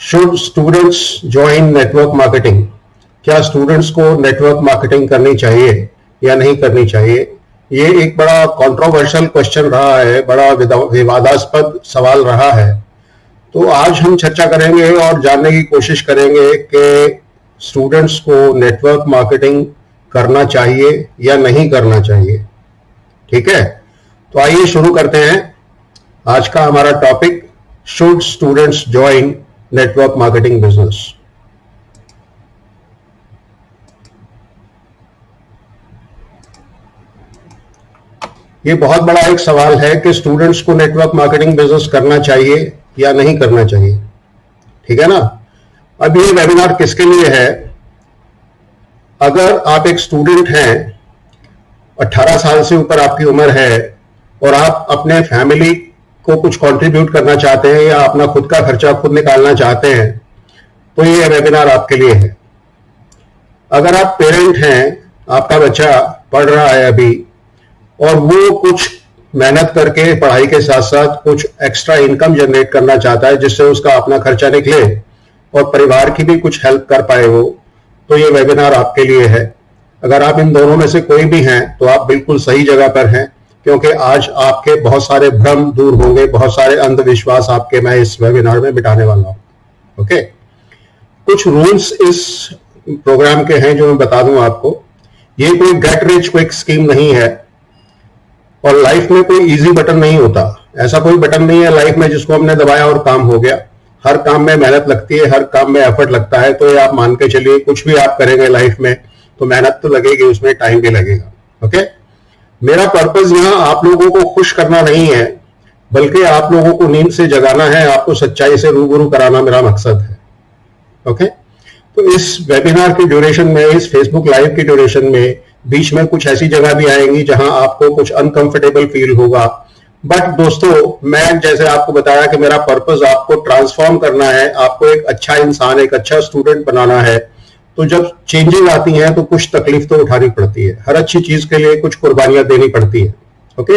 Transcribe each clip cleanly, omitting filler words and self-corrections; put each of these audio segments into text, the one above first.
Should students join network marketing? क्या students को network marketing करनी चाहिए या नहीं करनी चाहिए? ये एक बड़ा कंट्रोवर्शियल क्वेश्चन रहा है, बड़ा विवादास्पद सवाल रहा है। तो आज हम चर्चा करेंगे और जानने की कोशिश करेंगे कि स्टूडेंट्स को नेटवर्क मार्केटिंग करना चाहिए या नहीं करना चाहिए। ठीक है, तो आइए शुरू करते हैं। आज का हमारा topic, should students join network marketing business. ये बहुत बड़ा एक सवाल है कि स्टूडेंट्स को नेटवर्क मार्केटिंग बिजनेस करना चाहिए या नहीं करना चाहिए। ठीक है ना। अब ये वेबिनार किसके लिए है? अगर आप एक स्टूडेंट हैं, 18 साल से ऊपर आपकी उम्र है और आप अपने फैमिली को कुछ कंट्रीब्यूट करना चाहते हैं या अपना खुद का खर्चा खुद निकालना चाहते हैं, तो ये वेबिनार आपके लिए है। अगर आप पेरेंट हैं, आपका बच्चा पढ़ रहा है अभी और वो कुछ मेहनत करके पढ़ाई के साथ साथ कुछ एक्स्ट्रा इनकम जनरेट करना चाहता है जिससे उसका अपना खर्चा निकले और परिवार की भी कुछ हेल्प कर पाए वो, तो ये वेबिनार आपके लिए है। अगर आप इन दोनों में से कोई भी हैं तो आप बिल्कुल सही जगह पर हैं, क्योंकि आज आपके बहुत सारे भ्रम दूर होंगे, बहुत सारे अंधविश्वास आपके मैं इस वेबिनार में मिटाने वाला हूं। ओके, कुछ रूल्स इस प्रोग्राम के हैं जो मैं बता दूं आपको। ये कोई गेट रिच क्विक स्कीम नहीं है और लाइफ में कोई इजी बटन नहीं होता। ऐसा कोई बटन नहीं है लाइफ में जिसको हमने दबाया और काम हो गया। हर काम में मेहनत लगती है, हर काम में एफर्ट लगता है। तो ये आप मान के चलिए, कुछ भी आप करेंगे लाइफ में तो मेहनत तो लगेगी, उसमें टाइम भी लगेगा। ओके, मेरा पर्पस यहाँ आप लोगों को खुश करना नहीं है, बल्कि आप लोगों को नींद से जगाना है, आपको सच्चाई से रूबरू कराना मेरा मकसद है। ओके, तो इस वेबिनार की ड्यूरेशन में, इस फेसबुक लाइव की ड्यूरेशन में बीच में कुछ ऐसी जगह भी आएंगी जहां आपको कुछ अनकंफर्टेबल फील होगा। बट दोस्तों, मैं जैसे आपको बताया कि मेरा पर्पस आपको ट्रांसफॉर्म करना है, आपको एक अच्छा इंसान, एक अच्छा स्टूडेंट बनाना है। तो जब चेंजेस आती हैं तो कुछ तकलीफ तो उठानी पड़ती है, हर अच्छी चीज के लिए कुछ कुर्बानियां देनी पड़ती है। ओके,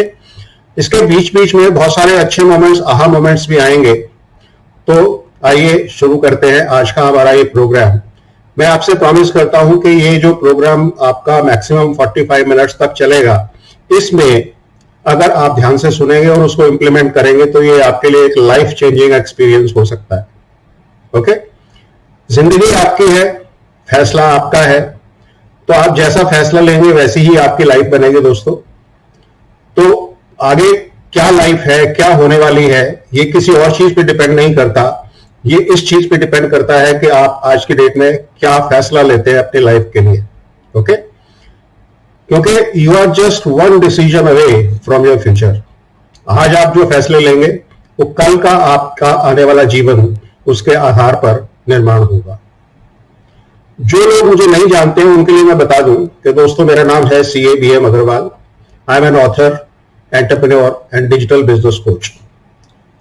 इसके बीच बीच में बहुत सारे अच्छे मोमेंट्स, आहा मोमेंट्स भी आएंगे। तो आइए शुरू करते हैं आज का हमारा ये प्रोग्राम। मैं आपसे प्रॉमिस करता हूं कि ये जो प्रोग्राम आपका मैक्सिमम 45 मिनट्स तक चलेगा, इसमें अगर आप ध्यान से सुनेंगे और उसको इंप्लीमेंट करेंगे तो ये आपके लिए एक लाइफ चेंजिंग एक्सपीरियंस हो सकता है। ओके, जिंदगी आपकी है, फैसला आपका है, तो आप जैसा फैसला लेंगे वैसी ही आपकी लाइफ बनेगी दोस्तों। तो आगे क्या लाइफ है, क्या होने वाली है, ये किसी और चीज पे डिपेंड नहीं करता। ये इस चीज पे डिपेंड करता है कि आप आज की डेट में क्या फैसला लेते हैं अपनी लाइफ के लिए। ओके, क्योंकि you are just one decision away from your future. आज आप जो फैसले लेंगे वो कल का आपका आने वाला जीवन उसके आधार पर निर्माण होगा। जो लोग मुझे नहीं जानते हैं उनके लिए मैं बता दूं कि दोस्तों, मेरा नाम है CA BM Agarwal. I am an author, entrepreneur and digital business coach.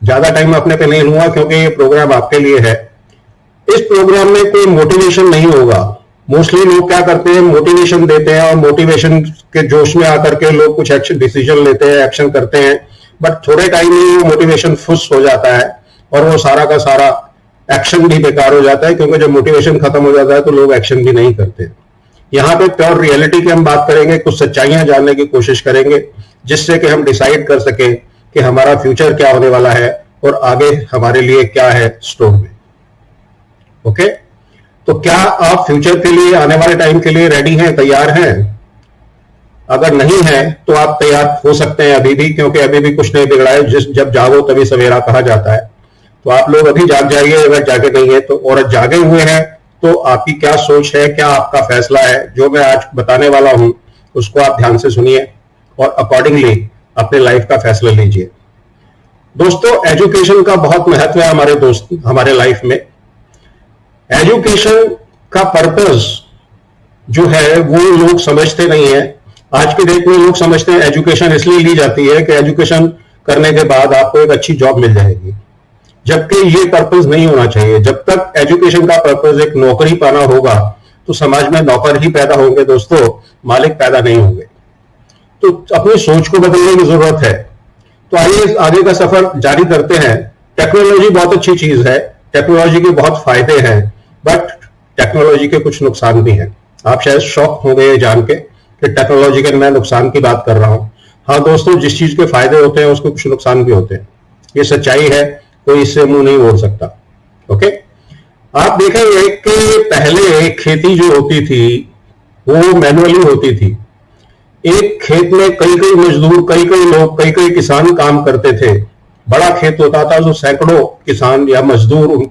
ज्यादा टाइम अपने पे नहीं लूंगा क्योंकि ये प्रोग्राम आपके लिए है। इस प्रोग्राम में कोई मोटिवेशन नहीं होगा। मोस्टली लोग क्या करते हैं, मोटिवेशन देते हैं और मोटिवेशन के जोश में आकर के लोग कुछ एक्शन डिसीजन लेते हैं, एक्शन करते हैं, बट थोड़े टाइम में वो मोटिवेशन फुस हो जाता है और वो सारा का सारा एक्शन भी बेकार हो जाता है, क्योंकि जब मोटिवेशन खत्म हो जाता है तो लोग एक्शन भी नहीं करते। यहाँ पे प्योर रियलिटी की हम बात करेंगे, कुछ सच्चाइयां जानने की कोशिश करेंगे जिससे कि हम डिसाइड कर सके कि हमारा फ्यूचर क्या होने वाला है और आगे हमारे लिए क्या है स्टोर में। ओके, तो क्या आप फ्यूचर के लिए, आने वाले टाइम के लिए रेडी हैं, तैयार हैं? अगर नहीं है तो आप तैयार हो सकते हैं अभी भी, क्योंकि अभी भी कुछ नहीं बिगड़ा है। जब जागो तभी सवेरा कहा जाता है। तो आप लोग अभी जाग जाइए अगर जागे नहीं है तो, और जागे हुए हैं तो आपकी क्या सोच है, क्या आपका फैसला है। जो मैं आज बताने वाला हूं उसको आप ध्यान से सुनिए और अकॉर्डिंगली अपने लाइफ का फैसला लीजिए। दोस्तों, एजुकेशन का बहुत महत्व है हमारे लाइफ में। एजुकेशन का पर्पस जो है वो लोग समझते नहीं है। आज के डेट में लोग समझते हैं एजुकेशन इसलिए ली जाती है कि एजुकेशन करने के बाद आपको एक अच्छी जॉब मिल जाएगी, जबकि ये पर्पस नहीं होना चाहिए। जब तक एजुकेशन का पर्पस एक नौकरी पाना होगा तो समाज में नौकर ही पैदा होंगे दोस्तों, मालिक पैदा नहीं होंगे। तो अपनी सोच को बदलने की जरूरत है। तो आइए आगे का सफर जारी करते हैं। टेक्नोलॉजी बहुत अच्छी चीज है, टेक्नोलॉजी के बहुत फायदे हैं, बट टेक्नोलॉजी के कुछ नुकसान भी हैं। आप शायद शॉक होंगे ये जान के कि टेक्नोलॉजी के मैं नुकसान की बात कर रहा हूं। हाँ दोस्तों, जिस चीज के फायदे होते हैं उसके कुछ नुकसान भी होते हैं, ये सच्चाई है, कोई इससे मुंह नहीं मोड़ सकता। ओके, आप देखेंगे कि पहले खेती जो होती थी वो मैनुअली होती थी। एक खेत में कई कई मजदूर, कई कई लोग, कई कई किसान काम करते थे। बड़ा खेत होता था जो सैकड़ों किसान या मजदूर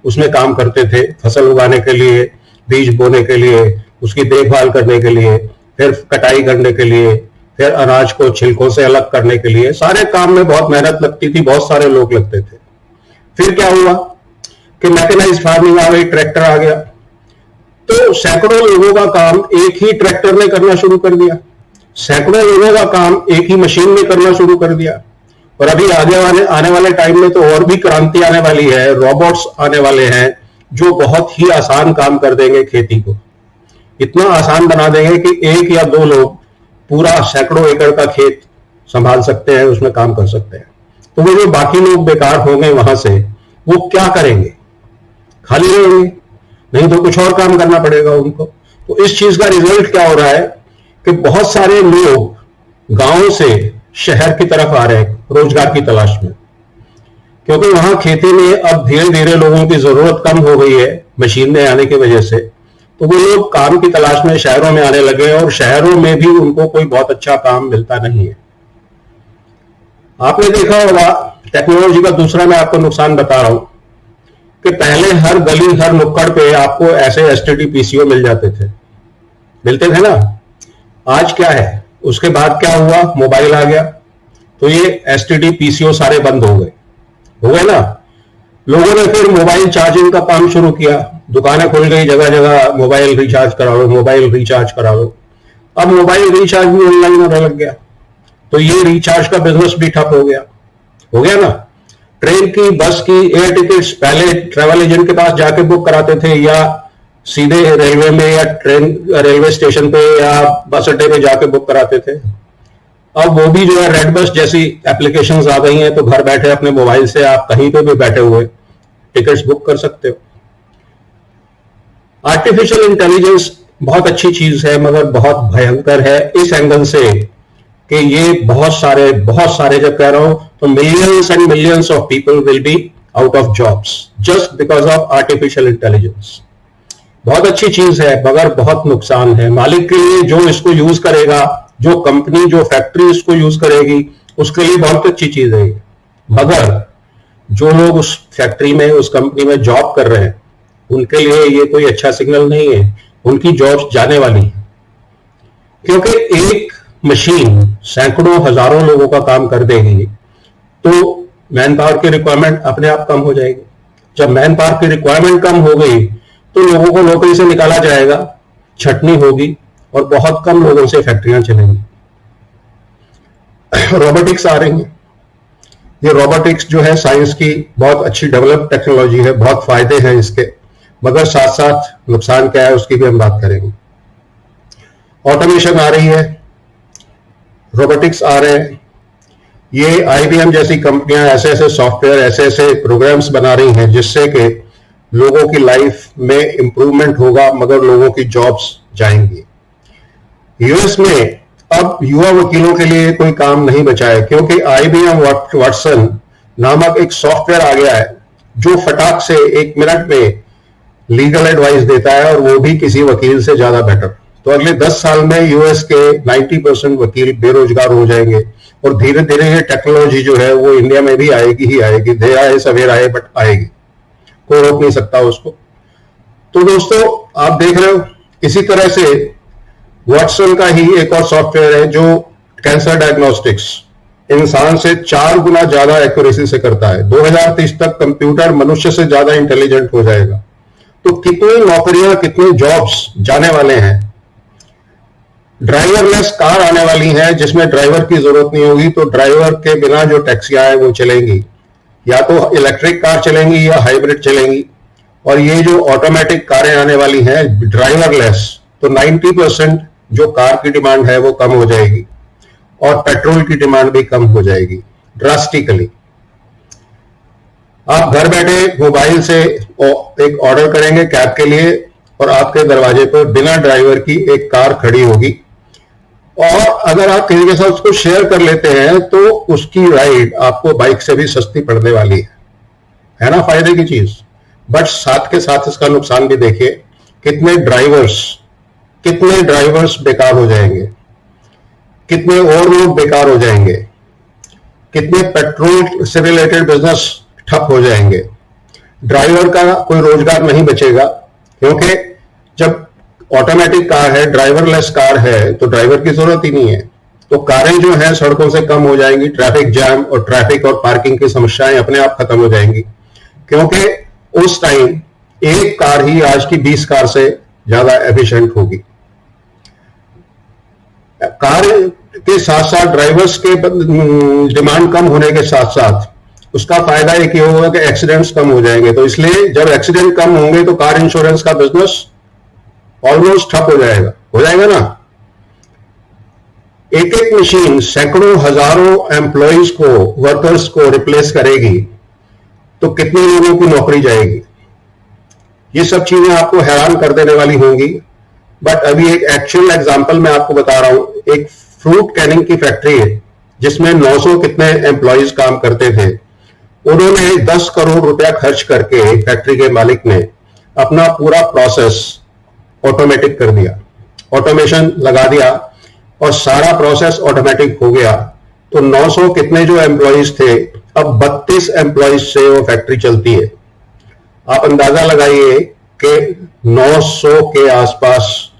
उसमें काम करते थे, फसल उगाने के लिए, बीज बोने के लिए, उसकी देखभाल करने के लिए, फिर कटाई करने के लिए, फिर अनाज को छिलकों से अलग करने के लिए। सारे काम में बहुत मेहनत लगती थी, बहुत सारे लोग लगते थे। फिर क्या हुआ कि मैकेनाइज्ड फार्मिंग आ गई, ट्रैक्टर आ गया, तो सैकड़ों लोगों का काम एक ही ट्रैक्टर ने करना शुरू कर दिया, सैकड़ों लोगों का काम एक ही मशीन ने करना शुरू कर दिया। और अभी आने वाले टाइम में तो और भी क्रांति आने वाली है, रोबोट्स आने वाले हैं जो बहुत ही आसान काम कर देंगे खेती को। इतना आसान बना देंगे कि एक या दो लोग पूरा सैकड़ों एकड़ का खेत संभाल सकते हैं, उसमें काम कर सकते हैं। तो वो जो बाकी लोग बेकार होंगे वहां से, वो क्या करेंगे? खाली रहेंगे, नहीं तो कुछ और काम करना पड़ेगा उनको। तो इस चीज का रिजल्ट क्या हो रहा है कि बहुत सारे लोग गांवों से शहर की तरफ आ रहे हैं रोजगार की तलाश में, क्योंकि वहां खेती में अब धीरे धीरे लोगों की जरूरत कम हो गई है मशीनें आने की वजह से। तो वो लोग काम की तलाश में शहरों में आने लगे, और शहरों में भी उनको कोई बहुत अच्छा काम मिलता नहीं है। आपने देखा होगा, टेक्नोलॉजी का दूसरा मैं आपको नुकसान बता रहा हूं कि पहले हर गली हर नुक्कड़ पे आपको ऐसे एसटीडी पीसीओ मिल जाते थे, मिलते थे ना। आज क्या है, उसके बाद क्या हुआ, मोबाइल आ गया, तो ये एसटीडी पीसीओ सारे बंद हो गए ना। लोगों ने फिर मोबाइल चार्जिंग का काम शुरू किया, दुकानें खुल गई, जगह जगह मोबाइल रिचार्ज करा लो, मोबाइल रिचार्ज करा लो। अब मोबाइल रिचार्ज भी ऑनलाइन होने लग गया, तो ये रिचार्ज का बिजनेस भी ठप हो गया ना। ट्रेन की, बस की एयर टिकट्स पहले ट्रैवल एजेंट के पास जाके बुक कराते थे, या सीधे रेलवे में या रेलवे स्टेशन पे या बस अड्डे पे जाके बुक कराते थे। अब वो भी जो है रेड बस जैसी एप्लीकेशंस आ गई हैं, तो घर बैठे अपने मोबाइल से आप कहीं पे भी बैठे हुए टिकट्स बुक कर सकते हो। आर्टिफिशियल इंटेलिजेंस बहुत अच्छी चीज है, मगर बहुत भयंकर है इस एंगल से कि ये बहुत सारे जब कह रहा हूं तो millions and millions of people will be out of jobs just because of artificial intelligence. बहुत अच्छी चीज है, मगर बहुत नुकसान है मालिक के लिए। जो इसको यूज करेगा, जो कंपनी, जो फैक्ट्री इसको यूज करेगी, उसके लिए बहुत अच्छी चीज है, मगर जो लोग उस फैक्ट्री में, उस कंपनी में जॉब कर रहे हैं, उनके लिए ये कोई अच्छा सिग्नल नहीं है। उनकी जॉब्स जाने वाली है, क्योंकि एक मशीन सैकड़ों हजारों लोगों का काम कर देगी, तो मैन पावर की रिक्वायरमेंट अपने आप कम हो जाएगी। जब मैन पावर की रिक्वायरमेंट कम हो गई, तो लोगों को नौकरी से निकाला जाएगा, छटनी होगी, और बहुत कम लोगों से फैक्ट्रियां चलेंगी। रोबोटिक्स आ रही है। ये रोबोटिक्स जो है साइंस की बहुत अच्छी डेवलप टेक्नोलॉजी है, बहुत फायदे हैं इसके, मगर साथ साथ नुकसान क्या है उसकी भी हम बात करेंगे। ऑटोमेशन आ रही है, रोबोटिक्स आ रहे हैं, ये आईबीएम जैसी कंपनियां ऐसे ऐसे सॉफ्टवेयर, ऐसे ऐसे प्रोग्राम्स बना रही हैं जिससे कि लोगों की लाइफ में इंप्रूवमेंट होगा, मगर लोगों की जॉब्स जाएंगी। यूएस में अब युवा वकीलों के लिए कोई काम नहीं बचा है, क्योंकि आईबीएम वाटसन नामक एक सॉफ्टवेयर आ गया है जो फटाक से 1 मिनट में लीगल एडवाइस देता है, और वो भी किसी वकील से ज्यादा बेटर। तो अगले 10 साल में यूएस के 90% वकील बेरोजगार हो जाएंगे, और धीरे धीरे ये टेक्नोलॉजी जो है वो इंडिया में भी आएगी ही आएगी। देर आए सवेर आए, बट आएगी, कोई रोक नहीं सकता उसको। तो दोस्तों आप देख रहे हो, इसी तरह से वाटसन का ही एक और सॉफ्टवेयर है जो कैंसर डायग्नोस्टिक्स इंसान से 4 गुना ज्यादा एक्यूरेसी से करता है। 2030 तक कंप्यूटर मनुष्य से ज्यादा इंटेलिजेंट हो जाएगा। तो कितनी नौकरियां, कितने जॉब्स जाने वाले हैं। ड्राइवरलेस कार आने वाली है जिसमें ड्राइवर की जरूरत नहीं होगी, तो ड्राइवर के बिना जो टैक्सियां हैं वो चलेंगी, या तो इलेक्ट्रिक कार चलेंगी या हाइब्रिड चलेंगी। और ये जो ऑटोमेटिक कारें आने वाली हैं ड्राइवरलेस, तो 90% जो कार की डिमांड है वो कम हो जाएगी, और पेट्रोल की डिमांड भी कम हो जाएगी ड्रास्टिकली। आप घर बैठे मोबाइल से एक ऑर्डर करेंगे कैब के लिए और आपके दरवाजे पर बिना ड्राइवर की एक कार खड़ी होगी, और अगर आप किसी के साथ उसको शेयर कर लेते हैं तो उसकी राइड आपको बाइक से भी सस्ती पड़ने वाली है ना, फायदे की चीज। बट साथ के साथ इसका नुकसान भी देखिए, कितने ड्राइवर्स बेकार हो जाएंगे, कितने और लोग बेकार हो जाएंगे, कितने पेट्रोल से रिलेटेड बिजनेस ठप हो जाएंगे, ड्राइवर का कोई रोजगार नहीं बचेगा। क्योंकि जब ऑटोमेटिक कार है, ड्राइवरलेस कार है, तो ड्राइवर की जरूरत ही नहीं है, तो कारें जो है सड़कों से कम हो जाएंगी, ट्रैफिक जैम और ट्रैफिक और पार्किंग की समस्याएं अपने आप खत्म हो जाएंगी। क्योंकि उस टाइम एक कार ही आज की 20 कार से ज्यादा एफिशिएंट होगी। कार के साथ साथ ड्राइवर्स के डिमांड कम होने के साथ साथ उसका फायदा एक ये होगा कि एक्सीडेंट्स कम हो जाएंगे। तो इसलिए जब एक्सीडेंट कम होंगे तो कार इंश्योरेंस का बिजनेस ऑलमोस्ट ठप हो जाएगा ना। एक एक मशीन सैकड़ों हजारों एम्प्लॉइज को, वर्कर्स को रिप्लेस करेगी, तो कितने लोगों की नौकरी जाएगी। ये सब चीजें आपको हैरान कर देने वाली होंगी। बट अभी एक एक्चुअल एग्जांपल मैं आपको बता रहा हूं। एक फ्रूट कैनिंग की फैक्ट्री है जिसमें 900 कितने एम्प्लॉइज काम करते थे। उन्होंने 10 करोड़ रुपया खर्च करके, फैक्ट्री के मालिक ने अपना पूरा प्रोसेस ऑटोमेटिक कर दिया, ऑटोमेशन लगा दिया और सारा प्रोसेस ऑटोमेटिक हो गया। तो 900 कितने जो एम्प्लॉइज थे, अब 32 एम्प्लॉइज से वो फैक्ट्री चलती है। आप अंदाजा लगाइए कि 900 के आसपास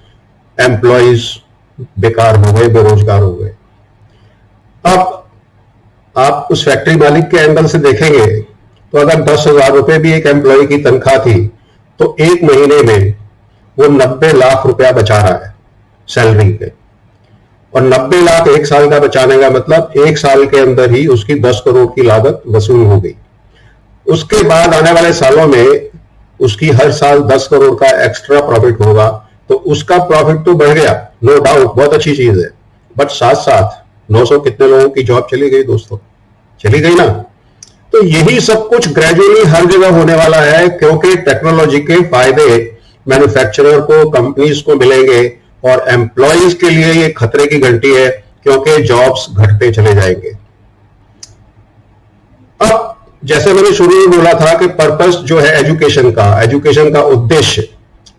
एम्प्लॉइज बेकार हो गए, बेरोजगार हो गए। अब आप उस फैक्ट्री मालिक के एंगल से देखेंगे तो अगर 10,000 रुपए भी एक एम्प्लॉय की तनख्वाह थी तो एक महीने में वो 90 लाख रुपया बचा रहा है सैलरी पे। और 90 लाख एक साल का बचाने का मतलब एक साल के अंदर ही उसकी 10 करोड़ की लागत वसूल हो गई। उसके बाद आने वाले सालों में उसकी हर साल 10 करोड़ का एक्स्ट्रा प्रॉफिट होगा। तो उसका प्रॉफिट तो बढ़ गया, नो डाउट, बहुत अच्छी चीज है। बट साथ साथ 900 कितने लोगों की जॉब चली गई दोस्तों, चली गई ना। तो यही सब कुछ ग्रेजुअली हर जगह होने वाला है, क्योंकि टेक्नोलॉजी के फायदे मैन्युफैक्चरर को, कंपनीज को मिलेंगे और एम्प्लॉयज के लिए ये खतरे की घंटी है, क्योंकि जॉब्स घटते चले जाएंगे। अब जैसे मैंने शुरू में बोला था कि पर्पस जो है एजुकेशन का उद्देश्य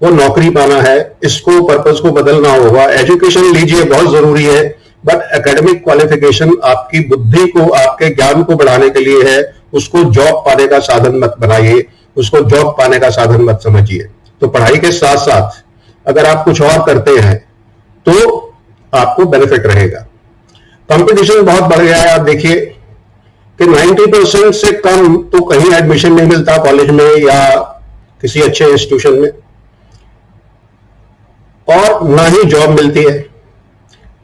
वो नौकरी पाना है। इसको पर्पस को बदलना होगा। एजुकेशन लीजिए, बहुत जरूरी है, बट एकेडमिक क्वालिफिकेशन आपकी बुद्धि को, आपके ज्ञान को बढ़ाने के लिए है। उसको जॉब पाने का साधन मत बनाइए, उसको जॉब पाने का साधन मत समझिए। तो पढ़ाई के साथ साथ अगर आप कुछ और करते हैं तो आपको बेनिफिट रहेगा। कंपटीशन बहुत बढ़ गया है। आप देखिए कि 90% से कम तो कहीं एडमिशन नहीं मिलता कॉलेज में या किसी अच्छे इंस्टीट्यूशन में, और ना ही जॉब मिलती है।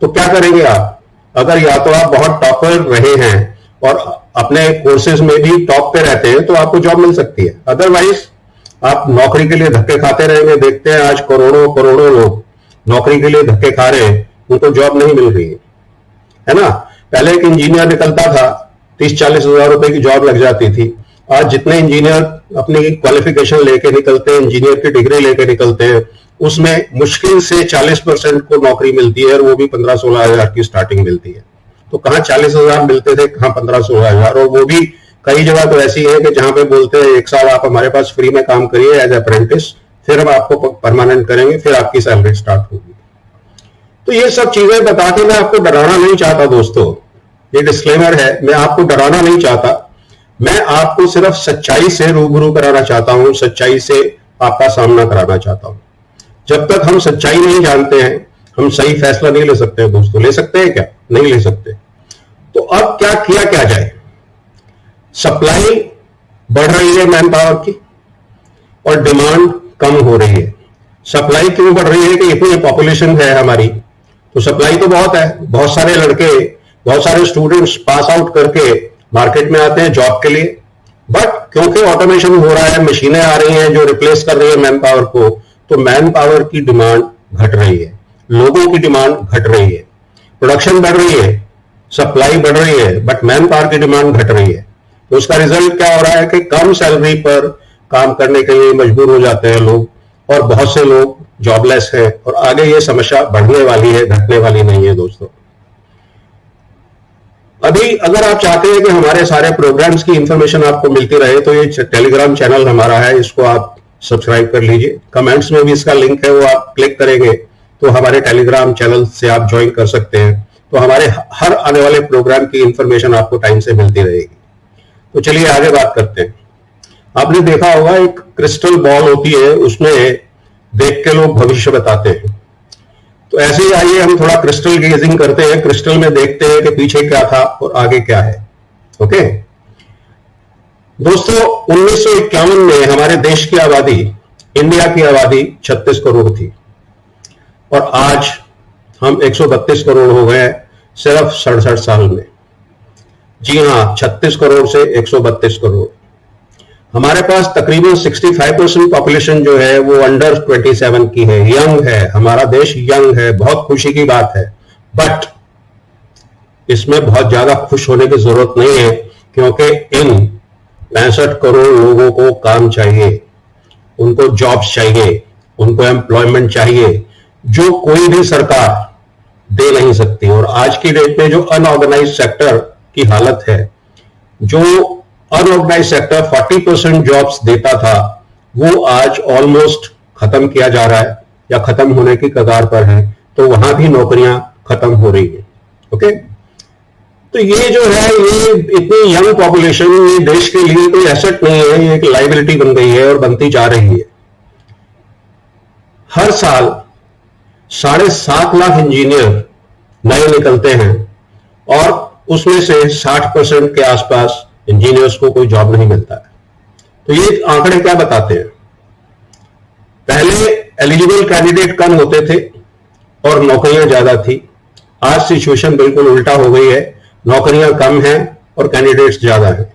तो क्या करेंगे आप? अगर या तो आप बहुत टॉपर रहे हैं और अपने कोर्सेज में भी टॉप पे रहते हैं तो आपको जॉब मिल सकती है। अदरवाइज आप नौकरी के लिए धक्के खाते रहेंगे। देखते हैं आज करोड़ों लोग नौकरी के लिए धक्के खा रहे हैं, उनको जॉब नहीं मिल रही है ना। पहले एक इंजीनियर निकलता था, 30-40 हजार रुपए की जॉब लग जाती थी। आज जितने इंजीनियर अपनी क्वालिफिकेशन लेके निकलते हैं, इंजीनियर की डिग्री लेके निकलते हैं, उसमें मुश्किल से 40% को नौकरी मिलती है, और वो भी 15-16 हजार की स्टार्टिंग मिलती है। तो कहां 40 हजार मिलते थे, कहां 15-16 हजार। और वो भी कई जगह तो ऐसी है कि जहां पे बोलते हैं 1 साल आप हमारे पास फ्री में काम करिए एज अप्रेंटिस, फिर हम आपको परमानेंट करेंगे, फिर आपकी सैलरी स्टार्ट होगी। तो ये सब चीजें बता के मैं आपको डराना नहीं चाहता दोस्तों, ये डिस्क्लेमर है। मैं आपको डराना नहीं चाहता, मैं आपको सिर्फ सच्चाई से रूबरू कराना चाहता हूं, सच्चाई से आपका सामना कराना चाहता हूं। जब तक हम सच्चाई नहीं जानते हैं हम सही फैसला नहीं ले सकते दोस्तों। ले सकते हैं क्या? नहीं ले सकते। तो अब क्या किया जाए? सप्लाई बढ़ रही है मैन पावर की और डिमांड कम हो रही है। सप्लाई क्यों बढ़ रही है? कि इतनी पॉपुलेशन है हमारी, तो सप्लाई तो बहुत है। बहुत सारे लड़के, बहुत सारे स्टूडेंट्स पास आउट करके मार्केट में आते हैं जॉब के लिए। बट क्योंकि ऑटोमेशन हो रहा है, मशीनें आ रही हैं जो रिप्लेस कर रही है मैन पावर को, तो मैन पावर की डिमांड घट रही है, लोगों की डिमांड घट रही है। प्रोडक्शन बढ़ रही है, सप्लाई बढ़ रही है, बट मैन पावर की डिमांड घट रही है। तो उसका रिजल्ट क्या हो रहा है कि कम सैलरी पर काम करने के लिए मजबूर हो जाते हैं लोग और बहुत से लोग जॉबलेस हैं और आगे ये समस्या बढ़ने वाली है, घटने वाली नहीं है दोस्तों। अभी अगर आप चाहते हैं कि हमारे सारे प्रोग्राम्स की इंफॉर्मेशन आपको मिलती रहे तो ये टेलीग्राम चैनल हमारा है, इसको आप सब्सक्राइब कर लीजिए। कमेंट्स में भी इसका लिंक है, वो आप क्लिक करेंगे तो हमारे टेलीग्राम चैनल से आप ज्वाइन कर सकते हैं। तो हमारे हर आने वाले प्रोग्राम की इंफॉर्मेशन आपको टाइम से मिलती रहेगी। तो चलिए आगे बात करते हैं। आपने देखा होगा एक क्रिस्टल बॉल होती है, उसमें देख के लोग भविष्य बताते हैं। तो ऐसे ही आइए हम थोड़ा क्रिस्टल गेजिंग करते हैं, क्रिस्टल में देखते हैं कि पीछे क्या था और आगे क्या है। ओके दोस्तों, 1951 में हमारे देश की आबादी, इंडिया की आबादी 36 करोड़ थी और आज हम 132 करोड़ हो गए सिर्फ 67 साल में। जी हां, 36 करोड़ से 132 करोड़। हमारे पास तकरीबन 65% पॉपुलेशन जो है वो अंडर 27 की है, यंग है। हमारा देश यंग है, बहुत खुशी की बात है। बट इसमें बहुत ज्यादा खुश होने की जरूरत नहीं है, क्योंकि इन 65 करोड़ लोगों को काम चाहिए, उनको जॉब्स चाहिए, उनको एम्प्लॉयमेंट चाहिए, जो कोई भी सरकार दे नहीं सकती। और आज की डेट में जो अनऑर्गेनाइज्ड सेक्टर की हालत है, जो अनऑर्गेनाइज्ड सेक्टर 40% जॉब्स देता था, वो आज ऑलमोस्ट खत्म किया जा रहा है या खत्म होने की कगार पर है। तो वहां भी नौकरियां खत्म हो रही है। ओके, तो ये जो है, ये इतनी यंग पॉपुलेशन ये देश के लिए कोई एसेट नहीं है, ये एक लाइबिलिटी बन गई है और बनती जा रही है। हर साल 7.5 लाख इंजीनियर नए निकलते हैं और उसमें से 60% के आसपास इंजीनियर्स को कोई जॉब नहीं मिलता है। तो ये आंकड़े क्या बताते हैं? पहले एलिजिबल कैंडिडेट कम होते थे और नौकरियां ज्यादा थी। आज सिचुएशन बिल्कुल उल्टा हो गई है, नौकरियां कम हैं और कैंडिडेट्स ज्यादा हैं।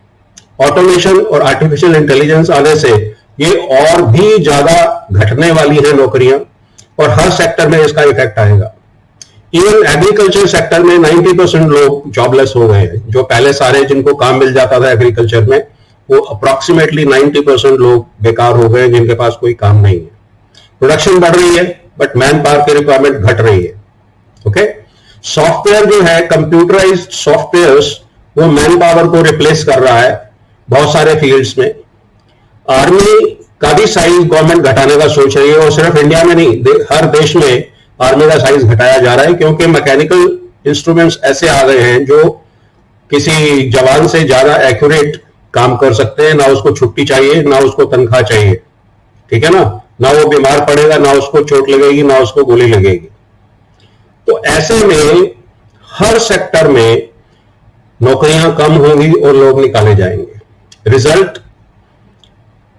ऑटोमेशन और आर्टिफिशियल इंटेलिजेंस आने से ये और भी ज्यादा घटने वाली है नौकरियां, और हर सेक्टर में इसका इफेक्ट आएगा। इवन एग्रीकल्चर सेक्टर में 90% लोग जॉबलेस हो गए हैं। जो पहले सारे जिनको काम मिल जाता था एग्रीकल्चर में, वो अप्रोक्सीमेटली 90% लोग बेकार हो गए, जिनके पास कोई काम नहीं है। प्रोडक्शन बढ़ रही है बट मैन पावर की रिक्वायरमेंट घट रही है। ओके, सॉफ्टवेयर जो है, कंप्यूटराइज्ड सॉफ्टवेयर्स, वो मैन पावर को रिप्लेस कर रहा है बहुत सारे फील्ड्स में। आर्मी का भी साइज गवर्नमेंट घटाने का सोच रही है, और सिर्फ इंडिया में नहीं, हर देश में आर्मी का साइज घटाया जा रहा है, क्योंकि मैकेनिकल इंस्ट्रूमेंट्स ऐसे आ गए हैं जो किसी जवान से ज्यादा एक्यूरेट काम कर सकते हैं। ना उसको छुट्टी चाहिए, ना उसको तनख्वाह चाहिए, ठीक है ना वो बीमार पड़ेगा, ना उसको चोट लगेगी, ना उसको गोली लगेगी। तो ऐसे में हर सेक्टर में नौकरियां कम होंगी और लोग निकाले जाएंगे।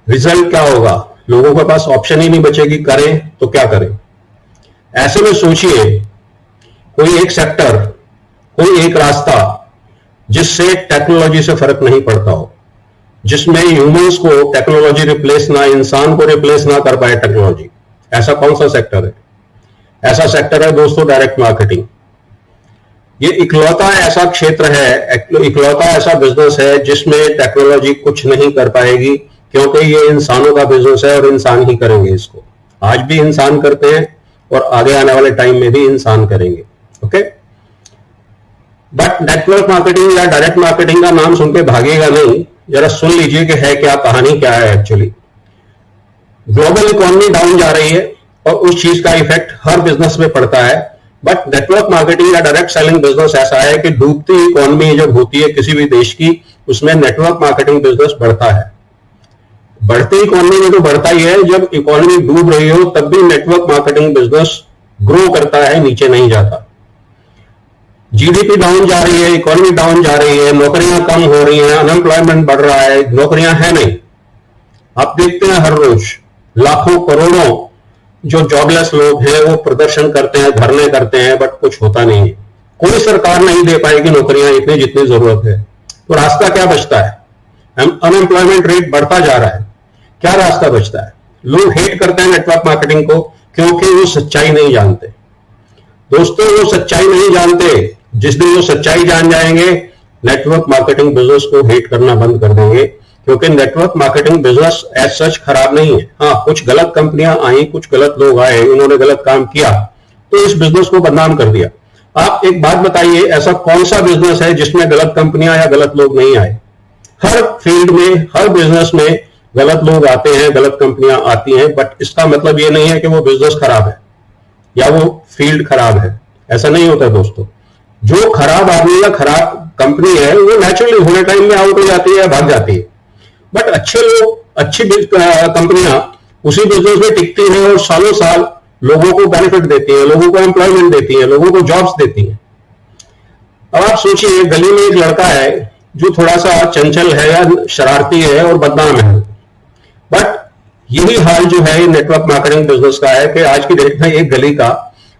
रिजल्ट क्या होगा? लोगों के पास ऑप्शन ही नहीं बचेगी, करें तो क्या करें। ऐसे में सोचिए, कोई एक सेक्टर, कोई एक रास्ता जिससे टेक्नोलॉजी से फर्क नहीं पड़ता हो, जिसमें ह्यूमंस को टेक्नोलॉजी रिप्लेस ना, इंसान को रिप्लेस ना कर पाए टेक्नोलॉजी। ऐसा कौन सा सेक्टर है? ऐसा सेक्टर है दोस्तों डायरेक्ट मार्केटिंग। ये इकलौता ऐसा क्षेत्र है, इकलौता ऐसा बिजनेस है जिसमें टेक्नोलॉजी कुछ नहीं कर पाएगी, क्योंकि ये इंसानों का बिजनेस है और इंसान ही करेंगे इसको। आज भी इंसान करते हैं और आगे आने वाले टाइम में भी इंसान करेंगे। ओके, बट नेटवर्क मार्केटिंग या डायरेक्ट मार्केटिंग का नाम सुन के भागेगा नहीं। जरा सुन लीजिए कि है क्या, कहानी क्या है एक्चुअली। ग्लोबल इकोनॉमी डाउन जा रही है और उस चीज का इफेक्ट हर बिजनेस में पड़ता है। बट नेटवर्क मार्केटिंग या डायरेक्ट सेलिंग बिजनेस ऐसा है कि डूबती इकोनॉमी जब होती है किसी भी देश की, उसमें नेटवर्क मार्केटिंग बिजनेस बढ़ता है। बढ़ती इकोनॉमी में तो बढ़ता ही है, जब इकोनॉमी डूब रही हो तब भी नेटवर्क मार्केटिंग बिजनेस ग्रो करता है, नीचे नहीं जाता। जीडीपी डाउन जा रही है, इकोनॉमी डाउन जा रही है, नौकरियां कम हो रही हैं, अनएम्प्लॉयमेंट बढ़ रहा है, नौकरियां है नहीं। आप देखते हैं हर रोज लाखों करोड़ों जो जॉबलेस लोग हैं वो प्रदर्शन करते हैं, धरने करते हैं, बट कुछ होता नहीं है। कोई सरकार नहीं दे पाएगी नौकरियां इतनी जितनी जरूरत है। तो रास्ता क्या बचता है? अनएम्प्लॉयमेंट रेट बढ़ता जा रहा है, क्या रास्ता बचता है? लोग हेट करते हैं नेटवर्क मार्केटिंग को, क्योंकि वो सच्चाई नहीं जानते। दोस्तों, वो सच्चाई नहीं जानते। जिस दिन वो सच्चाई जान जाएंगे नेटवर्क मार्केटिंग बिजनेस को हेट करना बंद कर देंगे, क्योंकि network marketing business as such खराब नहीं है। हाँ, कुछ गलत कंपनियां आई, कुछ गलत लोग आए, उन्होंने गलत काम किया तो इस बिजनेस को बदनाम कर दिया। आप एक बात बताइए, ऐसा कौन सा बिजनेस है जिसमें गलत कंपनियां या गलत लोग नहीं आए? हर फील्ड में, हर बिजनेस में गलत लोग आते हैं, गलत कंपनियां आती हैं, बट इसका मतलब ये नहीं है कि वो बिजनेस खराब है या वो फील्ड खराब है। ऐसा नहीं होता दोस्तों। जो खराब आदमी या खराब कंपनी है वो नेचुरली होने टाइम में आउट हो जाती है या भाग जाती है, बट अच्छे लोग, अच्छी कंपनियां उसी बिजनेस में टिकती हैं और सालों साल लोगों को बेनिफिट देती है, लोगों को एम्प्लॉयमेंट देती है, लोगों को जॉब्स देती है। अब आप सोचिए, गली में एक लड़का है जो थोड़ा सा चंचल है या शरारती है और बदनाम है, बट यही हाल जो है नेटवर्क मार्केटिंग बिजनेस का है कि आज की डेट में एक गली का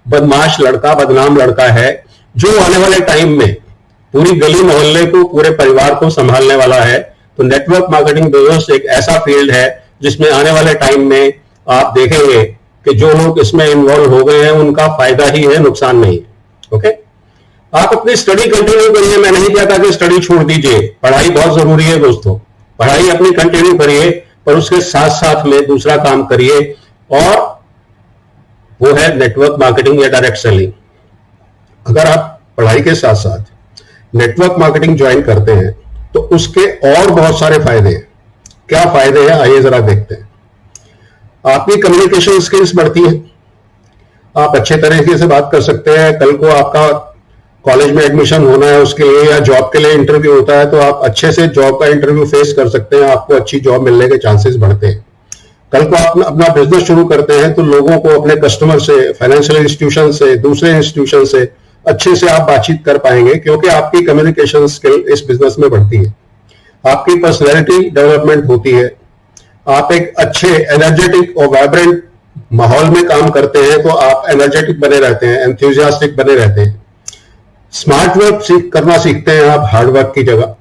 बदमाश लड़का, बदनाम लड़का है जो आने वाले टाइम में पूरी गली मोहल्ले को, पूरे परिवार को संभालने वाला है। तो नेटवर्क मार्केटिंग बिजनेस एक ऐसा फील्ड है जिसमें आने वाले टाइम में आप देखेंगे कि जो लोग इसमें इन्वॉल्व हो गए हैं उनका फायदा ही है, नुकसान नहीं है। ओके, आप अपनी स्टडी कंटिन्यू करिए। मैं नहीं कहता कि स्टडी छोड़ दीजिए, पढ़ाई बहुत जरूरी है दोस्तों, पढ़ाई अपनी कंटिन्यू करिए, पर उसके साथ साथ में दूसरा काम करिए, और वो है नेटवर्क मार्केटिंग या डायरेक्ट सेलिंग। अगर आप पढ़ाई के साथ साथ नेटवर्क मार्केटिंग ज्वाइन करते हैं तो उसके और बहुत सारे फायदे हैं। क्या फायदे हैं आइए जरा देखते हैं। आपकी कम्युनिकेशन स्किल्स बढ़ती है, आप अच्छे तरीके से बात कर सकते हैं। कल को आपका कॉलेज में एडमिशन होना है, उसके लिए या जॉब के लिए इंटरव्यू होता है, तो आप अच्छे से जॉब का इंटरव्यू फेस कर सकते हैं, आपको अच्छी जॉब मिलने के चांसेस बढ़ते हैं। कल को आप अपना बिजनेस शुरू करते हैं तो लोगों को, अपने कस्टमर से, फाइनेंशियल इंस्टीट्यूशन से, दूसरे इंस्टीट्यूशन से अच्छे से आप बातचीत कर पाएंगे, क्योंकि आपकी कम्युनिकेशन स्किल इस बिजनेस में बढ़ती है। आपकी पर्सनैलिटी डेवलपमेंट होती है, आप एक अच्छे एनर्जेटिक और वाइब्रेंट माहौल में काम करते हैं तो आप एनर्जेटिक बने रहते हैं, एंथुसियास्टिक बने रहते हैं। स्मार्ट वर्क करना सीखते हैं आप हार्ड वर्क की जगह।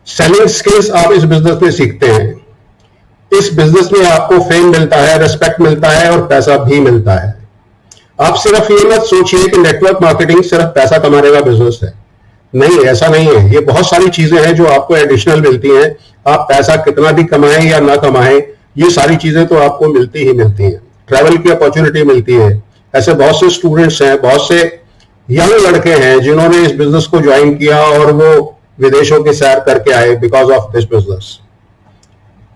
सेलिंग स्किल्स आप इस बिजनेस में सीखते हैं। इस बिजनेस में आपको फेम मिलता है, रिस्पेक्ट मिलता है और पैसा भी मिलता है। आप सिर्फ ये मत सोचिए कि नेटवर्क मार्केटिंग सिर्फ पैसा कमाने का बिजनेस है। नहीं, ऐसा नहीं है। ये बहुत सारी चीजें हैं जो आपको एडिशनल मिलती हैं। आप पैसा कितना भी कमाएं या ना कमाएं, ये सारी चीजें तो आपको मिलती ही मिलती हैं। ट्रैवल की अपॉर्चुनिटी मिलती है। ऐसे बहुत से स्टूडेंट्स हैं, बहुत से यंग लड़के हैं जिन्होंने इस बिजनेस को ज्वाइन किया और वो विदेशों की सैर करके आए बिकॉज ऑफ दिस बिजनेस।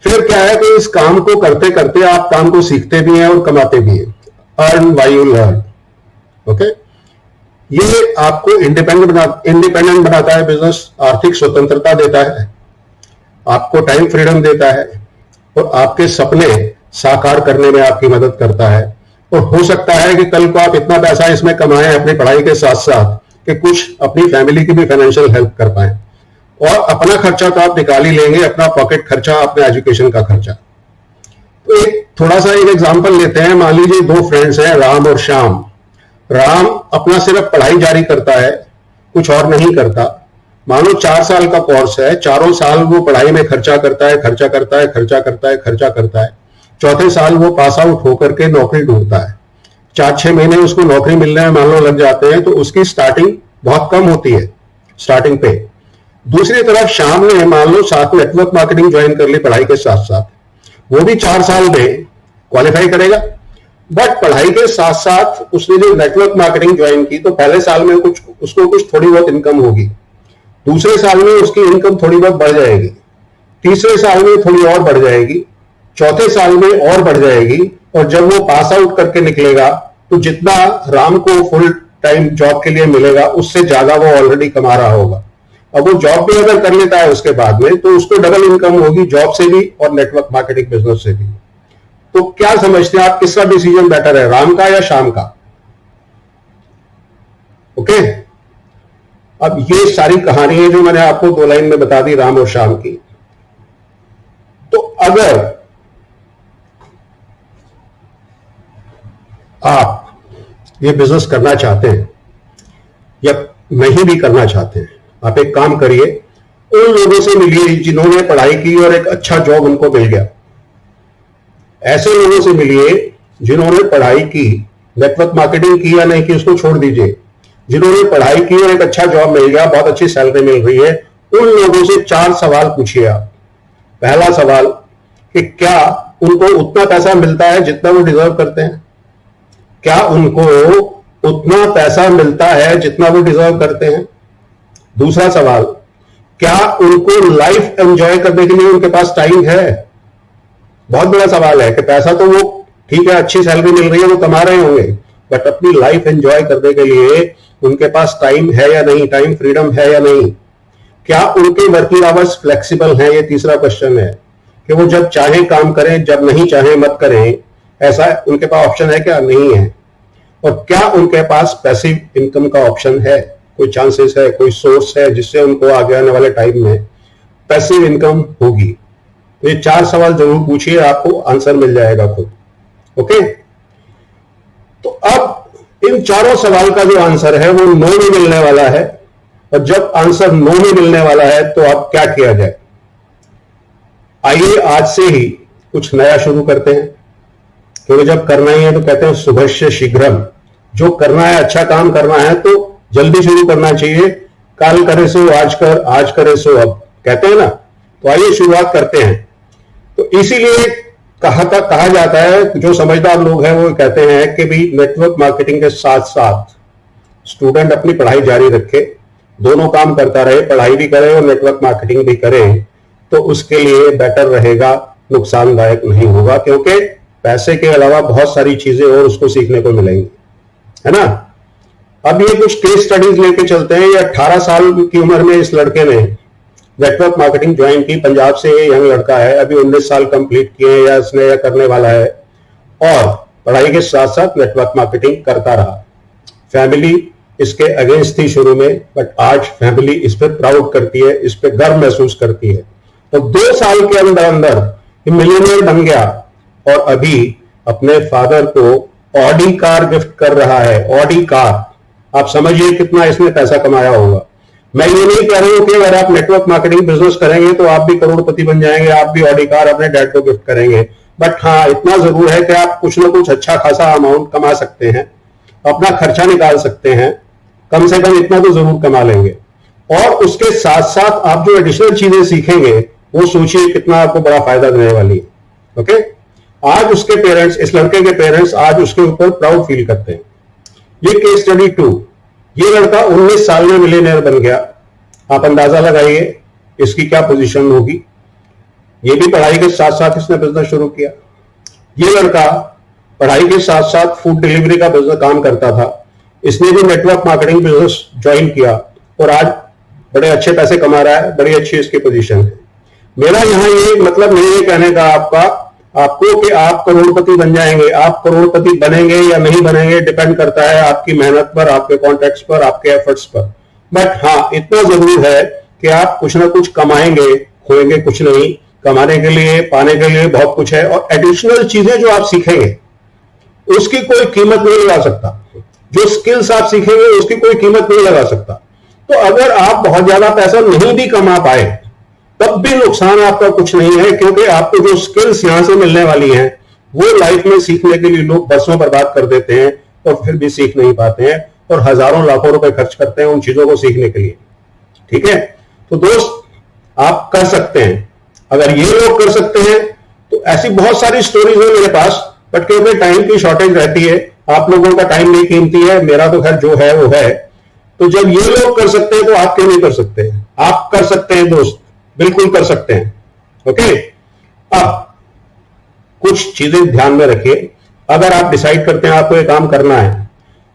फिर क्या है कि इस काम को करते करते आप काम को सीखते भी हैं और कमाते भी हैं। Earn while you learn. Okay, ये आपको इंडिपेंडेंट बनाता है बिजनेस, आर्थिक स्वतंत्रता देता है, आपको टाइम फ्रीडम देता है और आपके सपने साकार करने में आपकी मदद करता है। और हो सकता है कि कल को आप इतना पैसा इसमें कमाएं अपनी पढ़ाई के साथ साथ कि कुछ अपनी फैमिली की भी फाइनेंशियल हेल्प कर पाएं, और अपना खर्चा तो आप निकाल ही लेंगे, अपना पॉकेट खर्चा, अपने एजुकेशन का खर्चा। तो एक थोड़ा सा एक एग्जांपल लेते हैं। मान लीजिए दो फ्रेंड्स हैं, राम और श्याम। राम अपना सिर्फ पढ़ाई जारी करता है, कुछ और नहीं करता। मानो 4 साल का कोर्स है, चारों साल वो पढ़ाई में खर्चा करता है, खर्चा करता है, खर्चा करता है, खर्चा करता है। चौथे साल वो पास आउट होकर के नौकरी ढूंढता है। 4-6 महीने उसको नौकरी मिलने में मान लो लग जाते हैं, तो उसकी स्टार्टिंग बहुत कम होती है, स्टार्टिंग पे। दूसरी तरफ श्याम ने मान लो साथ नेटवर्क मार्केटिंग ज्वाइन कर ली पढ़ाई के साथ साथ, वो भी 4 साल में क्वालिफाई करेगा। बट पढ़ाई के साथ साथ उसने जो नेटवर्क मार्केटिंग ज्वाइन की तो पहले साल में उसको कुछ थोड़ी बहुत इनकम होगी, दूसरे साल में उसकी इनकम थोड़ी बहुत बढ़ जाएगी, तीसरे साल में थोड़ी और बढ़ जाएगी, चौथे साल में और बढ़ जाएगी, और जब वो पास आउट करके निकलेगा तो जितना राम को फुल टाइम जॉब के लिए मिलेगा उससे ज्यादा वो ऑलरेडी कमा रहा होगा। अब वो जॉब भी अगर कर लेता है उसके बाद में तो उसको डबल इनकम होगी, जॉब से भी और नेटवर्क मार्केटिंग बिजनेस से भी। तो क्या समझते हैं आप, किसका डिसीजन बेटर है, राम का या श्याम का? ओके, अब ये सारी कहानी है जो मैंने आपको 2 लाइन में बता दी राम और श्याम की। तो अगर आप ये बिजनेस करना चाहते हैं या नहीं भी करना चाहते हैं, आप एक काम करिए, उन लोगों से मिलिए जिन्होंने पढ़ाई की और एक अच्छा जॉब उनको मिल गया। ऐसे लोगों से मिलिए जिन्होंने पढ़ाई की, नेटवर्क मार्केटिंग की या नहीं की उसको छोड़ दीजिए, जिन्होंने पढ़ाई की और एक अच्छा जॉब मिल गया, बहुत अच्छी सैलरी मिल रही है, उन लोगों से 4 सवाल पूछिए आप। पहला सवाल कि क्या उनको उतना पैसा मिलता है जितना वो डिजर्व करते हैं? क्या उनको उतना पैसा मिलता है जितना वो डिजर्व करते हैं? दूसरा सवाल, क्या उनको लाइफ एंजॉय करने के लिए उनके पास टाइम है? बहुत बड़ा सवाल है कि पैसा तो वो ठीक है, अच्छी सैलरी मिल रही है, वो कमा रहे होंगे, बट अपनी लाइफ एंजॉय करने के लिए उनके पास टाइम है या नहीं, टाइम फ्रीडम है या नहीं? क्या उनके वर्किंग आवर्स फ्लेक्सिबल हैं? ये तीसरा क्वेश्चन है कि वो जब चाहे काम करें, जब नहीं चाहे मत करें, ऐसा उनके पास ऑप्शन है क्या? नहीं है। और क्या उनके पास पैसिव इनकम का ऑप्शन है? कोई चांसेस है, कोई सोर्स है जिससे उनको आगे आने वाले टाइम में पैसिव इनकम होगी? तो ये 4 सवाल जरूर पूछिए, आपको आंसर मिल जाएगा खुद। ओके, तो अब इन चारों सवाल का जो आंसर है वो नो में मिलने वाला है। और जब आंसर नो में मिलने वाला है तो अब क्या किया जाए? आइए आज से ही कुछ नया शुरू करते हैं, क्योंकि जब करना ही है तो कहते हैं शुभस्य शीघ्रम। जो करना है, अच्छा काम करना है तो जल्दी शुरू करना चाहिए। कल करे सो आज कर, आज करे सो अब, कहते हैं ना। तो आइए शुरुआत करते हैं। तो इसीलिए कहा जाता है, जो समझदार लोग हैं वो कहते हैं कि भी नेटवर्क मार्केटिंग के साथ साथ स्टूडेंट अपनी पढ़ाई जारी रखे, दोनों काम करता रहे, पढ़ाई भी करे और नेटवर्क मार्केटिंग भी करे, तो उसके लिए बेटर रहेगा, नुकसानदायक नहीं होगा, क्योंकि पैसे के अलावा बहुत सारी चीजें और उसको सीखने को मिलेंगी, है ना। अब ये कुछ केस स्टडीज लेके चलते हैं। ये 18 साल की उम्र में इस लड़के ने नेटवर्क मार्केटिंग ज्वाइन की। पंजाब से ये यंग लड़का है, अभी 19 साल कंप्लीट किए हैं या इसने या करने वाला है, और पढ़ाई के साथ साथ नेटवर्क मार्केटिंग करता रहा। फैमिली इसके अगेंस्ट थी शुरू में, बट आज फैमिली इस पर प्राउड करती है, इस पर गर्व महसूस करती है। तो 2 साल के अंदर अंदर मिलियनियर बन गया और अभी अपने फादर को ऑडी कार गिफ्ट कर रहा है। ऑडी कार, आप समझिए कितना इसने पैसा कमाया होगा। मैं ये नहीं कह रही हूं कि अगर आप नेटवर्क मार्केटिंग बिजनेस करेंगे तो आप भी करोड़पति बन जाएंगे, आप भी ऑडी कार अपने डैड को गिफ्ट करेंगे, बट हाँ इतना जरूर है कि आप कुछ ना कुछ अच्छा खासा अमाउंट कमा सकते हैं, अपना खर्चा निकाल सकते हैं, कम से कम इतना तो जरूर कमा लेंगे। और उसके साथ साथ आप जो एडिशनल चीजें सीखेंगे वो सोचिए कितना आपको बड़ा फायदा देने वाली है। ओके, आज उसके पेरेंट्स, इस लड़के के पेरेंट्स आज उसके ऊपर प्राउड फील करते हैं। ये केस स्टडी 2, ये लड़का 19 साल में मिलियनेयर बन गया। आप अंदाजा लगाइए इसकी क्या पोजीशन होगी। ये भी पढ़ाई के साथ साथ इसने बिजनेस शुरू किया। ये लड़का पढ़ाई के साथ साथ फूड डिलीवरी का बिजनेस काम करता था, इसने भी नेटवर्क मार्केटिंग बिजनेस ज्वाइन किया और आज बड़े अच्छे पैसे कमा रहा है, बड़ी अच्छी इसकी पोजीशन है। मेरा यहां ये मतलब नहीं है कहने का आपको कि आप करोड़पति बन जाएंगे। आप करोड़पति बनेंगे या नहीं बनेंगे डिपेंड करता है आपकी मेहनत पर, आपके कॉन्टैक्ट्स पर, आपके एफर्ट्स पर। बट हाँ इतना जरूर है कि आप कुछ ना कुछ कमाएंगे, खोएंगे कुछ नहीं। कमाने के लिए, पाने के लिए बहुत कुछ है, और एडिशनल चीजें जो आप सीखेंगे उसकी कोई कीमत नहीं लगा सकता। जो स्किल्स आप सीखेंगे उसकी कोई कीमत नहीं लगा सकता। तो अगर आप बहुत ज्यादा पैसा नहीं भी कमा पाए तब भी नुकसान आपका कुछ नहीं है, क्योंकि आपको जो स्किल्स यहां से मिलने वाली हैं वो लाइफ में सीखने के लिए लोग बरसों बर्बाद कर देते हैं और फिर भी सीख नहीं पाते हैं और हजारों लाखों रुपए खर्च करते हैं उन चीजों को सीखने के लिए। ठीक है, तो दोस्त आप कर सकते हैं। अगर ये लोग कर सकते हैं तो ऐसी बहुत सारी स्टोरीज है मेरे पास, बट क्योंकि टाइम की शॉर्टेज रहती है, आप लोगों का टाइम भी कीमती है, मेरा तो खैर जो है वो है। तो जब ये लोग कर सकते हैं तो आप क्यों नहीं कर सकते? आप कर सकते हैं दोस्त, बिल्कुल कर सकते हैं। ओके, अब कुछ चीजें ध्यान में रखिए। अगर आप डिसाइड करते हैं आपको ये काम करना है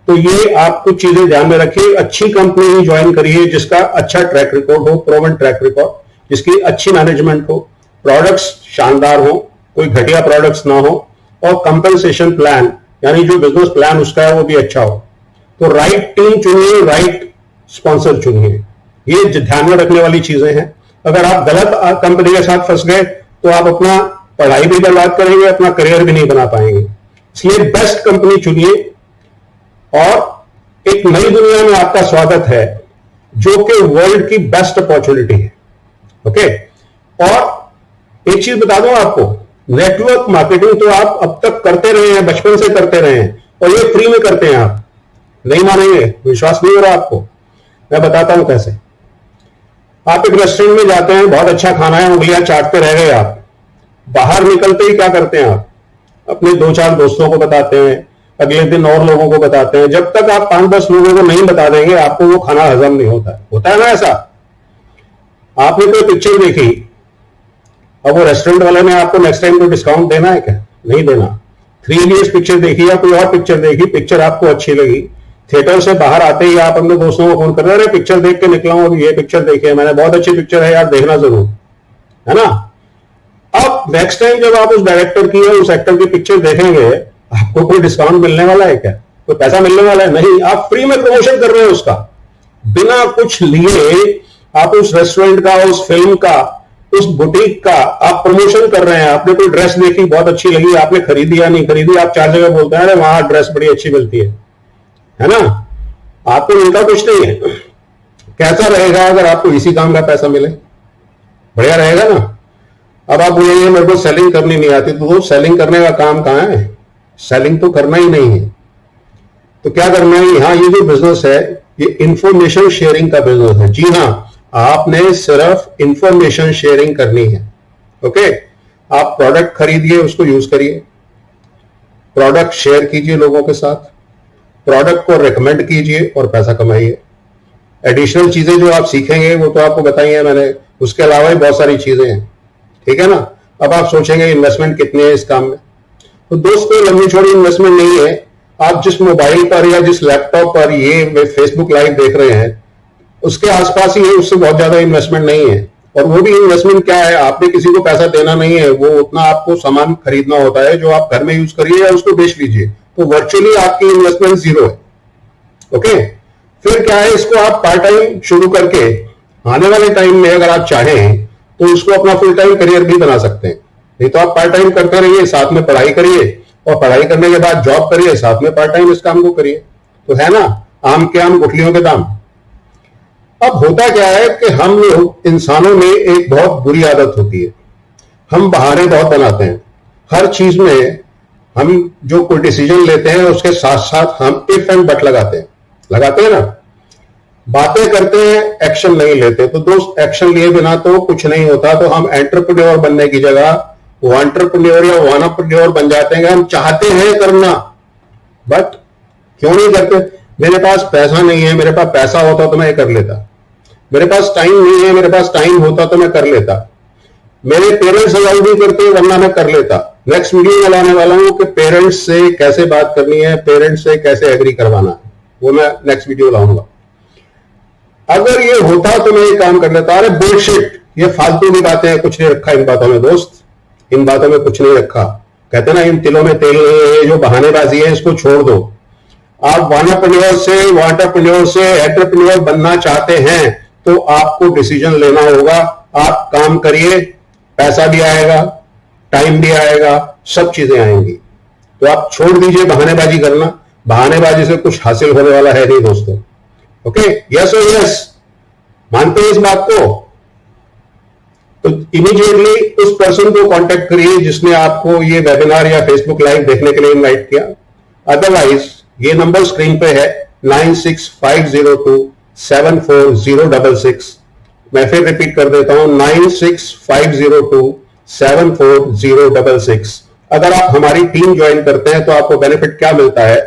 तो ये आप कुछ चीजें ध्यान में रखिए। अच्छी कंपनी ही ज्वाइन करिए जिसका अच्छा ट्रैक रिकॉर्ड हो, प्रूवन ट्रैक रिकॉर्ड, जिसकी अच्छी मैनेजमेंट हो, प्रोडक्ट्स शानदार हो, कोई घटिया प्रोडक्ट्स ना हो, और कंपनसेशन प्लान यानी जो बिजनेस प्लान उसका है वो भी अच्छा हो। तो राइट टीम चुनिए, राइट स्पॉन्सर चुनिए, ये ध्यान में रखने वाली चीजें हैं। अगर आप गलत कंपनी के साथ फंस गए तो आप अपना पढ़ाई भी बर्बाद करेंगे, अपना करियर भी नहीं बना पाएंगे। इसलिए बेस्ट कंपनी चुनिए और एक नई दुनिया में आपका स्वागत है जो कि वर्ल्ड की बेस्ट अपॉर्चुनिटी है। ओके, और एक चीज बता दूं आपको, नेटवर्क मार्केटिंग तो आप अब तक करते रहे हैं, बचपन से करते रहे हैं, और ये फ्री में करते हैं आप। नहीं मानेंगे, विश्वास नहीं हो रहा आपको, मैं बताता हूं कैसे। आप एक रेस्टोरेंट में जाते हैं, बहुत अच्छा खाना है, उंगलियां चाटते रह गए आप, बाहर निकलते ही क्या करते हैं आप, अपने 2-4 दोस्तों को बताते हैं, अगले दिन और लोगों को बताते हैं। जब तक आप 5-10 लोगों को नहीं बता देंगे, आपको वो खाना हजम नहीं होता है ना ऐसा। आपने कोई पिक्चर देखी, अब वो रेस्टोरेंट वाले ने आपको नेक्स्ट टाइम को डिस्काउंट देना है क्या? नहीं देना। 3 इडियट्स पिक्चर देखी या कोई और पिक्चर देखी, पिक्चर आपको अच्छी लगी, थिएटर से बाहर आते ही आप अपने दोस्तों को फोन कर रहे हैं, पिक्चर देख के निकला हूं, ये पिक्चर देखी है मैंने, बहुत अच्छी पिक्चर है यार, देखना जरूर, है ना। अब नेक्स्ट टाइम जब आप उस डायरेक्टर की या उस एक्टर की पिक्चर देखेंगे, आपको कोई डिस्काउंट मिलने वाला है क्या? कोई पैसा मिलने वाला है? नहीं, आप फ्री में प्रमोशन कर रहे हैं उसका, बिना कुछ लिए आप उस रेस्टोरेंट का, उस फिल्म का, उस बुटीक का आप प्रमोशन कर रहे हैं। आपने कोई ड्रेस देखी, बहुत अच्छी लगी, आपने खरीदी या नहीं खरीदी, आप 4 जगह बोलते हैं अरे वहां ड्रेस बड़ी अच्छी मिलती है ना। आपको मिलता कुछ नहीं है। कैसा रहेगा अगर आपको इसी काम का पैसा मिले? बढ़िया रहेगा ना। अब आप बोलेंगे मेरे को सेलिंग करनी नहीं आती, तो सेलिंग करने का काम कहां है? सेलिंग तो करना ही नहीं है, तो क्या करना है? यहां ये जो बिजनेस है, ये इंफॉर्मेशन शेयरिंग का बिजनेस है। जी हां, आपने सिर्फ इंफॉर्मेशन शेयरिंग करनी है। ओके, आप प्रोडक्ट खरीदिए, उसको यूज करिए, प्रोडक्ट शेयर कीजिए लोगों के साथ, प्रोडक्ट को रिकमेंड कीजिए और पैसा कमाइए। एडिशनल चीजें जो आप सीखेंगे वो तो आपको बताई है मैंने, उसके अलावा भी बहुत सारी चीजें हैं, ठीक है ना। अब आप सोचेंगे इन्वेस्टमेंट कितनी है इस काम में, तो दोस्तों लंबी छोड़ी इन्वेस्टमेंट नहीं है। आप जिस मोबाइल पर या जिस लैपटॉप पर ये फेसबुक लाइव देख रहे हैं, उसके आसपास ही है, उससे बहुत ज्यादा इन्वेस्टमेंट नहीं है। और वो भी इन्वेस्टमेंट क्या है, आपने किसी को पैसा देना नहीं है, वो उतना आपको सामान खरीदना होता है जो आप घर में यूज करिए या उसको बेच लीजिए, तो वर्चुअली आपकी इन्वेस्टमेंट 0 है। ओके, फिर क्या है, इसको आप पार्ट टाइम शुरू करके आने वाले टाइम में अगर आप चाहें तो इसको अपना फुल टाइम करियर भी बना सकते हैं। नहीं तो आप पार्ट टाइम करते रहिए, साथ में पढ़ाई करिए, और पढ़ाई करने के बाद जॉब करिए, साथ में पार्ट टाइम इस काम को करिए, तो है ना, आम के आम गुठलियों के दाम। अब होता क्या है कि हम लोग इंसानों में एक बहुत बुरी आदत होती है, हम बहाने बहुत बनाते हैं। हर चीज में हम जो कोई डिसीजन लेते हैं उसके साथ साथ हम इफ एंड बट लगाते हैं ना, बातें करते हैं, एक्शन नहीं लेते। तो दोस्त, एक्शन लिए बिना तो कुछ नहीं होता। तो हम एंटरप्रेन्योर बनने की जगह वांटरप्रेन्योर या वानाप्रेन्योर बन जाते हैं। हम चाहते हैं करना, बट क्यों नहीं करते? मेरे पास पैसा नहीं है, मेरे पास पैसा होता तो मैं कर लेता। मेरे पास टाइम नहीं है, मेरे पास टाइम होता तो मैं कर लेता। मेरे पेरेंट्स अलाउ नहीं करते, वरना मैं कर लेता। नेक्स्ट वीडियो में लाने वाला हूं कि पेरेंट्स से कैसे बात करनी है, पेरेंट्स से कैसे एग्री करवाना है, वो मैं नेक्स्ट वीडियो लाऊंगा। अगर ये होता तो मैं ये काम कर लेता। अरे बुलशिट, ये फालतू की बातें हैं, कुछ नहीं रखा इन बातों में दोस्त, इन बातों में कुछ नहीं रखा। कहते ना इन तिलों में तेल नहीं है, ये जो बहानेबाजी है इसको छोड़ दो। आप वांटरप्रेन्योर से एंटरप्रेन्योर बनना चाहते हैं तो आपको डिसीजन लेना होगा। आप काम करिए, पैसा भी आएगा, टाइम भी आएगा, सब चीजें आएंगी। तो आप छोड़ दीजिए बहानेबाजी करना, बहानेबाजी से कुछ हासिल होने वाला है नहीं दोस्तों। ओके, यस और यस, मानते हैं इस बात को? तो इमीडिएटली उस पर्सन को कांटेक्ट करिए जिसने आपको ये वेबिनार या फेसबुक लाइव देखने के लिए इनवाइट किया। अदरवाइज ये नंबर स्क्रीन पे है 9650274066। मैं फिर रिपीट कर देता हूं 9650274066। अगर आप हमारी टीम ज्वाइन करते हैं तो आपको बेनिफिट क्या मिलता है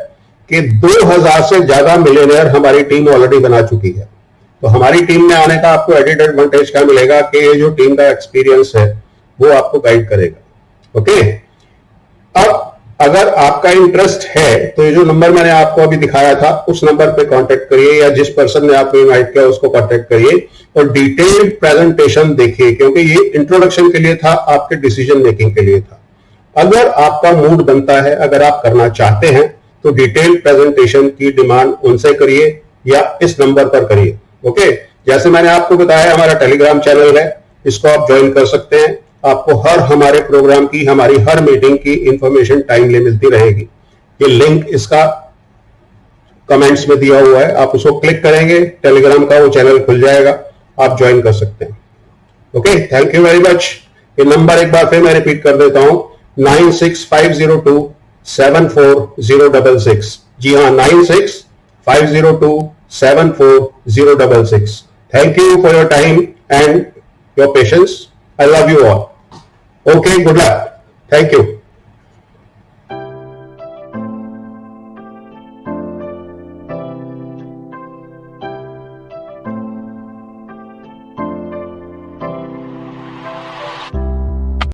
कि 2000 से ज्यादा मिलियनेयर हमारी टीम ऑलरेडी बना चुकी है। तो हमारी टीम में आने का आपको एडिट एडवांटेज क्या मिलेगा कि ये जो टीम का एक्सपीरियंस है वो आपको गाइड करेगा। ओके, अब अगर आपका इंटरेस्ट है तो ये जो नंबर मैंने आपको अभी दिखाया था उस नंबर पे कांटेक्ट करिए, या जिस पर्सन ने आपको इनवाइट किया उसको कांटेक्ट करिए और डिटेल्ड प्रेजेंटेशन देखिए, क्योंकि ये इंट्रोडक्शन के लिए था, आपके डिसीजन मेकिंग के लिए था। अगर आपका मूड बनता है, अगर आप करना चाहते हैं तो डिटेल्ड प्रेजेंटेशन की डिमांड उनसे करिए या इस नंबर पर करिए। ओके, जैसे मैंने आपको बताया हमारा टेलीग्राम चैनल है, इसको आप ज्वाइन कर सकते हैं। आपको हर हमारे प्रोग्राम की, हमारी हर मीटिंग की इंफॉर्मेशन टाइमली मिलती रहेगी। ये लिंक इसका कमेंट्स में दिया हुआ है, आप उसको क्लिक करेंगे, टेलीग्राम का वो चैनल खुल जाएगा, आप ज्वाइन कर सकते हैं। Okay, thank you very much. ये नंबर एक बार फिर मैं रिपीट कर देता हूं 9650274066। जी हाँ, 9650274066। 502-740-66. Thank you for your time and your patience. I love you all. Okay, good luck. Thank you.